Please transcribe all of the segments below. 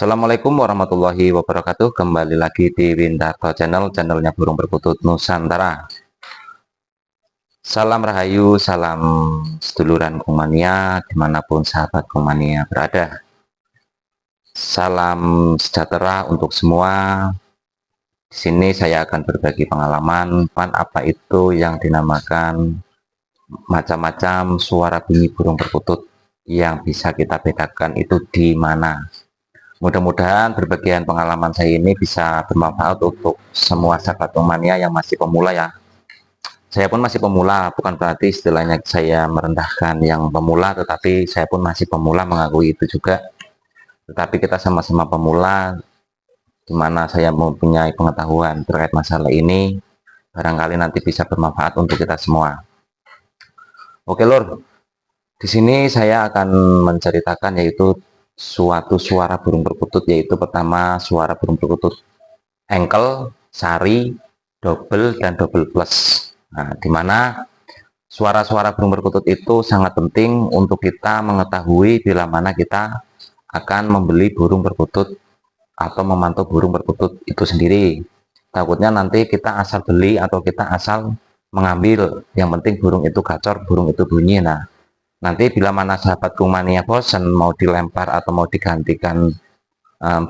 Assalamualaikum warahmatullahi wabarakatuh. Kembali lagi di Windarto Channel, channelnya burung perkutut Nusantara. Salam rahayu, salam seduluran Kumania dimanapun sahabat Kumania berada. Salam sejahtera untuk semua. Di sini saya akan berbagi pengalaman apa itu yang dinamakan macam-macam suara bunyi burung perkutut yang bisa kita bedakan itu di mana. Mudah-mudahan berbagian pengalaman saya ini bisa bermanfaat untuk semua sahabat mania yang masih pemula ya. Saya pun masih pemula, bukan berarti istilahnya saya merendahkan yang pemula, tetapi saya pun masih pemula, mengakui itu juga. Tetapi kita sama-sama pemula, di mana saya mempunyai pengetahuan terkait masalah ini, barangkali nanti bisa bermanfaat untuk kita semua. Oke lur, di sini saya akan menceritakan yaitu suatu suara burung perkutut, yaitu pertama suara burung perkutut engkel, sari, double, dan double plus. Nah, dimana suara-suara burung perkutut itu sangat penting untuk kita mengetahui bila mana kita akan membeli burung perkutut atau memantau burung perkutut itu sendiri. Takutnya nanti kita asal beli atau kita asal mengambil, yang penting burung itu gacor, burung itu bunyi. Nah, nanti bila mana sahabat Kumania bosan mau dilempar atau mau digantikan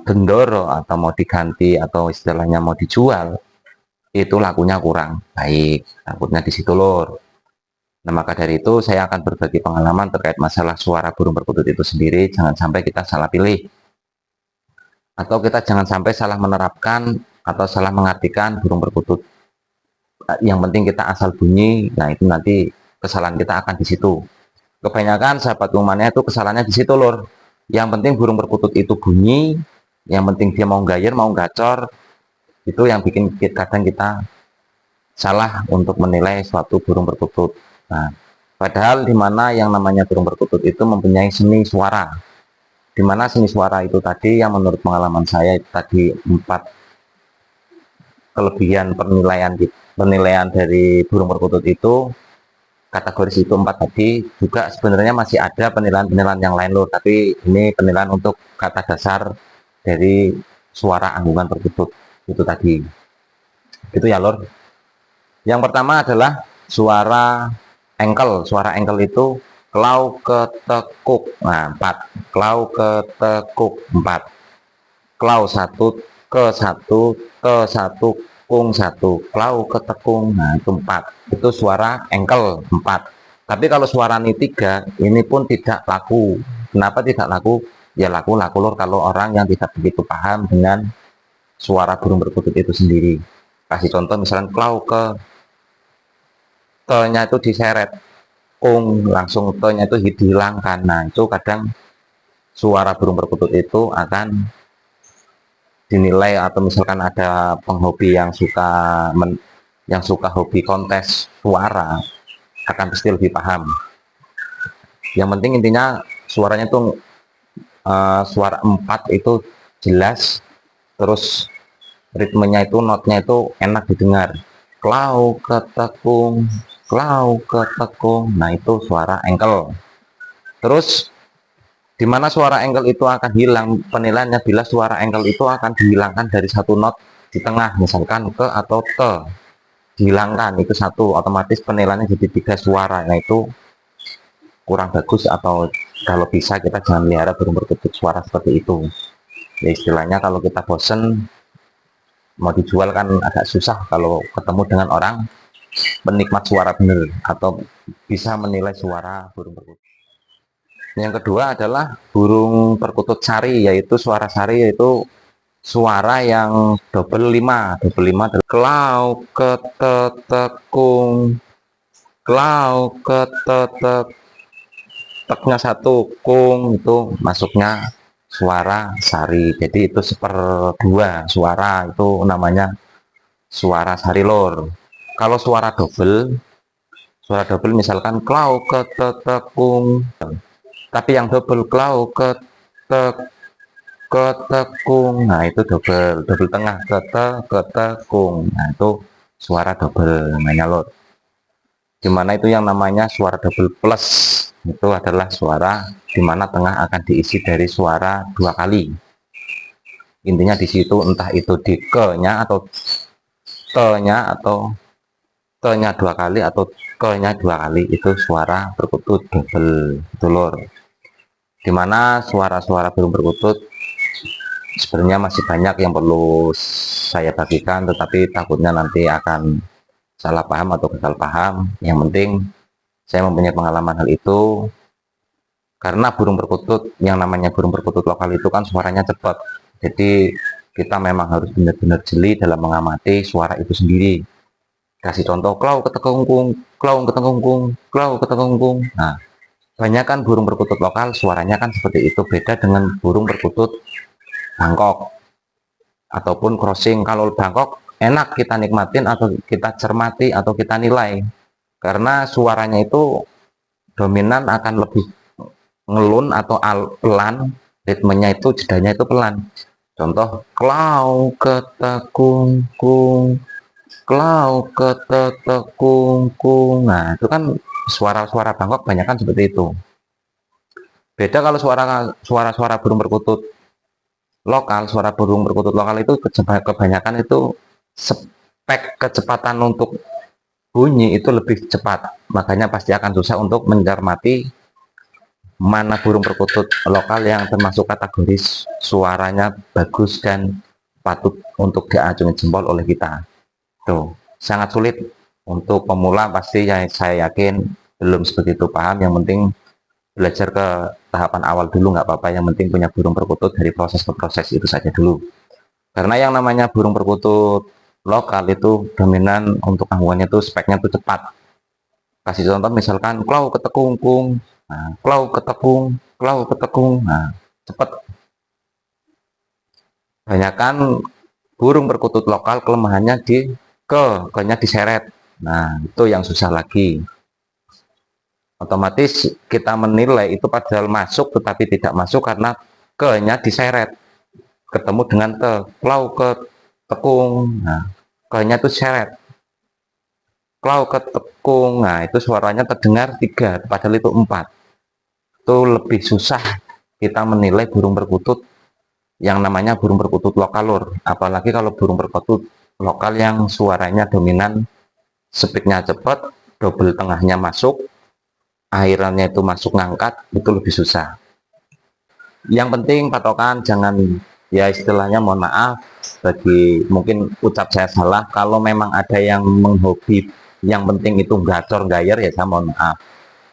bendoro atau mau diganti atau istilahnya mau dijual, itu lakunya kurang baik, takutnya di situ lor. Nah, maka dari itu saya akan berbagi pengalaman terkait masalah suara burung perkutut itu sendiri. Jangan sampai kita salah pilih atau kita jangan sampai salah menerapkan atau salah mengartikan burung perkutut. Yang penting kita asal bunyi, nah itu nanti kesalahan kita akan di situ. Kebanyakan sahabat rumahnya itu kesalahannya di situ lor. Yang penting burung perkutut itu bunyi, yang penting dia mau gayer mau gacor, itu yang bikin kadang kita salah untuk menilai suatu burung perkutut. Nah, padahal dimana yang namanya burung perkutut itu mempunyai seni suara, dimana seni suara itu tadi yang menurut pengalaman saya itu tadi 4 kelebihan penilaian dari burung perkutut itu, kategori itu 4 tadi. Juga sebenarnya masih ada penilaian-penilaian yang lain loh, tapi ini penilaian untuk kata dasar dari suara anggungan perkutut itu tadi, itu ya lor. Yang pertama adalah suara engkel. Suara engkel itu klau ketekuk. Nah, 4 klau ketekuk, 4 klau 1 ke 1 ke 1 kung 1 klau ketekung. Nah, itu 4, itu suara engkel 4. Tapi kalau suara ini 3, ini pun tidak laku. Kenapa tidak laku? Ya laku lor kalau orang yang tidak begitu paham dengan suara burung perkutut itu sendiri. Kasih contoh misalnya klau ke nya itu diseret, kung langsung ke nya itu dihilangkan. Nah, itu kadang suara burung perkutut itu akan dinilai, atau misalkan ada penghobi yang suka hobi kontes suara akan pasti lebih paham. Yang penting intinya suaranya tuh suara 4 itu jelas, terus ritmenya itu notnya itu enak didengar. Klau ketekung, klau ketekung. Nah, itu suara engkel. Terus dimana suara engkel itu akan hilang penilaiannya bila suara engkel itu akan dihilangkan dari satu not di tengah, misalkan ke atau te, dihilangkan itu satu, otomatis penilaiannya jadi 3 suara. Nah, itu kurang bagus, atau kalau bisa kita jangan melihara burung perkutut suara seperti itu ya. Istilahnya kalau kita bosen mau dijual kan agak susah kalau ketemu dengan orang penikmat suara bener atau bisa menilai suara burung perkutut. Yang kedua adalah burung perkutut sari, yaitu suara sari, yaitu suara yang double 5. Double 5 adalah klau ketetekung, klau ketetek, teknya 1 kung, itu masuknya suara sari. Jadi itu 1/2 suara, itu namanya suara sari lor. Kalau suara double misalkan klau ketetekung, tapi yang double klau ketekung, nah itu double tengah ketekung. Nah, itu suara double namanya lor. Dimana itu yang namanya suara double plus, itu adalah suara dimana tengah akan diisi dari suara 2 kali. Intinya di situ, entah itu di ke-nya atau te-nya atau te-nya 2 kali atau ke-nya 2 kali, itu suara perkutut double itu lor. Dimana suara-suara burung perkutut sebenarnya masih banyak yang perlu saya bagikan, tetapi takutnya nanti akan salah paham atau gagal paham. Yang penting saya mempunyai pengalaman hal itu, karena burung perkutut, yang namanya burung perkutut lokal itu kan suaranya cepat. Jadi kita memang harus benar-benar jeli dalam mengamati suara itu sendiri. Kasih contoh, klau ketekungkung, klau ketekungkung, klau ketekungkung. Nah, banyak kan burung perkutut lokal suaranya kan seperti itu, beda dengan burung perkutut Bangkok ataupun crossing. Kalau Bangkok enak kita nikmatin atau kita cermati atau kita nilai, karena suaranya itu dominan akan lebih ngelun atau pelan, ritmenya itu jedanya itu pelan. Contoh, klau ketekungkung, klau ketekungkung. Nah, itu kan suara-suara Bangkok banyak kan seperti itu. Beda kalau suara-suara burung perkutut lokal, suara burung perkutut lokal itu kebanyakan itu spek kecepatan untuk bunyi itu lebih cepat. Makanya pasti akan susah untuk mencermati mana burung perkutut lokal yang termasuk kategori suaranya bagus dan patut untuk diacungi jempol oleh kita. Tuh, sangat sulit untuk pemula, pasti saya yakin belum sebegitu paham. Yang penting belajar ke tahapan awal dulu, nggak apa-apa. Yang penting punya burung perkutut, dari proses ke proses itu saja dulu. Karena yang namanya burung perkutut lokal itu dominan untuk gangguannya itu speknya itu cepat. Kasih contoh misalkan klau ketekungkung, nah, klau ketekung, klau ketekung, nah cepat. Banyakan burung perkutut lokal kelemahannya di ke-nya diseret. Nah, itu yang susah lagi. Otomatis kita menilai itu padahal masuk tetapi tidak masuk karena ke-nya diseret. Ketemu dengan te, klau ketekung, nah ke-nya itu seret. Klau ketekung, nah itu suaranya terdengar 3, padahal itu 4. Itu lebih susah kita menilai burung perkutut yang namanya burung perkutut lokal lor. Apalagi kalau burung perkutut lokal yang suaranya dominan, speednya cepat, double tengahnya masuk, akhirannya itu masuk ngangkat, itu lebih susah. Yang penting patokan, jangan, ya istilahnya mohon maaf bagi mungkin ucap saya salah, kalau memang ada yang menghobi yang penting itu gacor gayer, ya saya mohon maaf.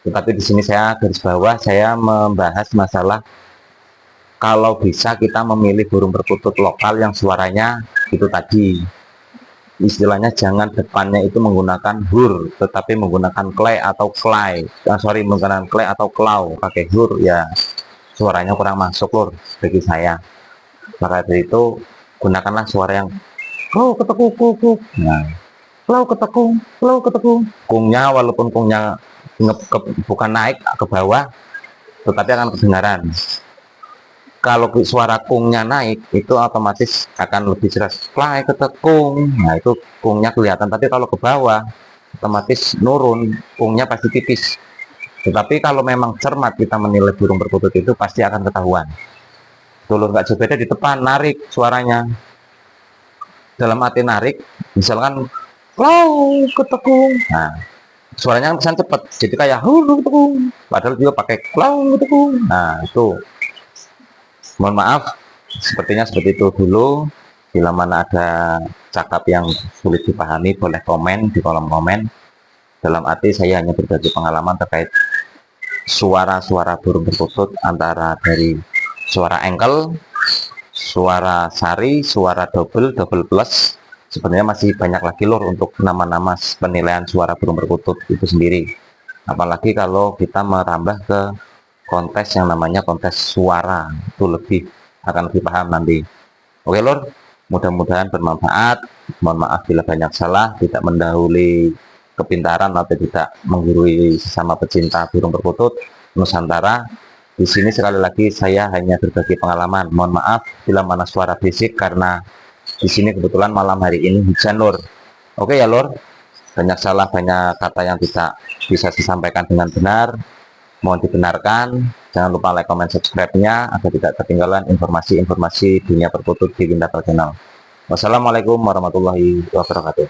Tetapi di sini saya garis bawah, saya membahas masalah kalau bisa kita memilih burung perkutut lokal yang suaranya itu tadi, istilahnya jangan depannya itu menggunakan hur, tetapi menggunakan clay atau clay, menggunakan clay atau klau. Pakai hur ya suaranya kurang masuk lor bagi saya. Maka dari itu gunakanlah suara yang klau ketekuk. Nah, klau ketekung, kungnya walaupun kungnya bukan naik ke bawah, tetapi akan kedengaran. Kalau suara kungnya naik, itu otomatis akan lebih jelas. Klai ketekung, nah itu kungnya kelihatan. Tapi kalau ke bawah, otomatis nurun, kungnya pasti tipis. Tetapi kalau memang cermat kita menilai burung perkutut itu pasti akan ketahuan. Dulu nggak jauh beda di depan, narik suaranya. Dalam arti narik, misalkan klau ketekung, nah suaranya kan pesan cepat, jadi kayak hulu ketekung, padahal juga pakai klau ketekung. Nah itu mohon maaf, sepertinya seperti itu dulu. Bila mana ada cakap yang sulit dipahami, boleh komen di kolom komen. Dalam arti saya hanya berbagi pengalaman terkait suara-suara burung perkutut, antara dari suara engkel, suara sari, suara double plus. Sebenarnya masih banyak lagi lor untuk nama-nama penilaian suara burung perkutut itu sendiri. Apalagi kalau kita merambah ke kontes yang namanya kontes suara, itu akan lebih paham nanti. Oke lor, mudah-mudahan bermanfaat. Mohon maaf bila banyak salah, tidak mendahului kepintaran atau tidak menggurui sesama pecinta burung perkutut Nusantara. Di sini sekali lagi saya hanya berbagi pengalaman. Mohon maaf bila mana suara fisik, karena di sini kebetulan malam hari ini hujan lor. Oke ya lor, banyak salah, banyak kata yang tidak bisa disampaikan dengan benar. mohon dibenarkan. Jangan lupa like, comment, subscribe-nya agar tidak ketinggalan informasi-informasi dunia perkutut di Windatal Channel. Wassalamualaikum warahmatullahi wabarakatuh.